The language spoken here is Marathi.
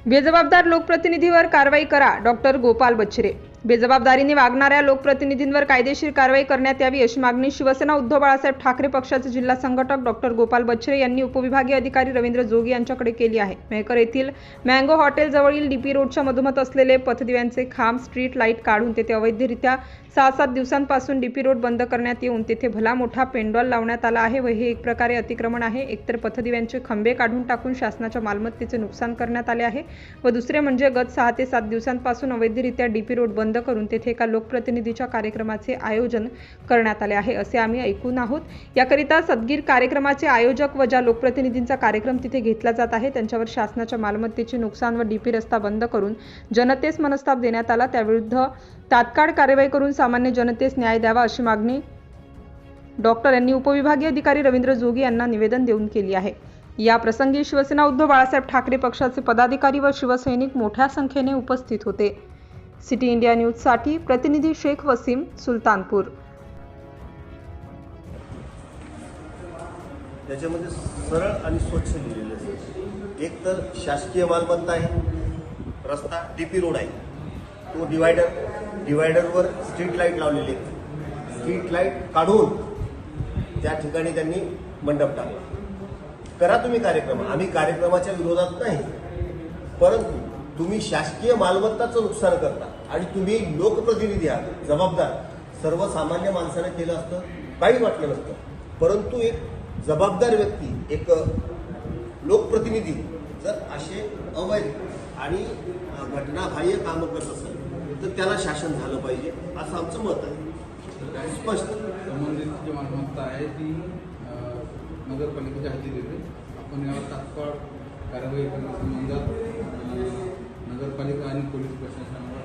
बेजबाबदार लोकप्रतिनिधीवर कारवाई करा, डॉक्टर गोपाल बच्छरे। बेजबाबदारीने वागणाऱ्या लोकप्रतिनिधींवर कायदेशीर कारवाई करण्यात यावी अशी मागणी शिवसेना उद्धव बाळासाहेब ठाकरे पक्षाचे जिल्हा संघटक डॉक्टर गोपाल बच्छरे यांनी उपविभागीय अधिकारी रवींद्र जोगी यांच्याकडे केली आहे। मेहकर येथील मँगो हॉटेल जवळील डीपी रोडच्या मधोमध असलेले पथदिव्यांचे खांब स्ट्रीट लाईट काढून तेथे अवैधरित्या 6-7 दिवसांपासून डीपी रोड बंद करण्यात येऊन तेथे भला मोठा पेंडॉल लावण्यात आला आहे व हे एक प्रकारे अतिक्रमण आहे। एकतर पथदिव्यांचे खंबे काढून टाकून शासनाच्या मालमत्तेचे नुकसान करण्यात आले आहे व दुसरे म्हणजे गत 6 ते 7 दिवसांपासून अवैधरित्या डीपी रोड बंद करून तेथे एका लोकप्रतिनिधीच्या कार्यक्रमाचे आयोजन करण्यात आले आहे असे आम्ही ऐकून आहोत। याकरिता सदगीर कार्यक्रमाचे आयोजक व ज्या लोकप्रतिनिधींचा कार्यक्रम तिथे घेतला जात आहे त्यांच्यावर शासनाच्या मालमत्तेचे नुकसान व डीपी रस्ता बंद करून जनतेस मनस्ताप देण्यात आला, त्याविरुद्ध तात्काळ कारवाई करून सामान्य जनतेस न्याय द्यावा अशी मागणी डॉक्टर यांनी उपविभागीय अधिकारी रवींद्र जोगी यांना निवेदन देऊन केली आहे। या प्रसंगी शिवसेना उद्धव बाळासाहेब ठाकरे पक्षाचे पदाधिकारी व शिवसैनिक मोठ्या संख्येने उपस्थित होते। सिटी इंडिया न्यूज साठी प्रतिनिधी शेख वसीम, सुलतानपूर। त्याच्यामध्ये सरळ आणि स्वच्छ लिहिलेलं आहे। एक तर शासकीय मालमत्ता आहे, रस्ता डीपी रोड आहे, तो डिवायडरवर स्ट्रीट लाईट लावलेली आहे। स्ट्रीट लाईट काढून त्या ठिकाणी त्यांनी मंडप टाकला। करा तुम्ही कार्यक्रम, आम्ही कार्यक्रमाच्या विरोधात नाही, परंतु तुम्ही शासकीय मालमत्ताचं नुकसान करता आणि तुम्ही लोकप्रतिनिधी आहात, जबाबदार। सर्वसामान्य माणसाने केलं असतं काही वाटलं नसतं, परंतु एक जबाबदार व्यक्ती, एक लोकप्रतिनिधी जर असे अवैध आणि घटनाबाह्य कामं करत असेल तर त्याला शासन झालं पाहिजे असं आमचं मत आहे। स्पष्ट संबंधित जी मालमत्ता आहे ती नगरपालिकेच्या हद्दीत येते। आपण यावर तात्काळ कारवाई करण्यासंबंधात नगरपालिका आणि पोलीस प्रशासनाला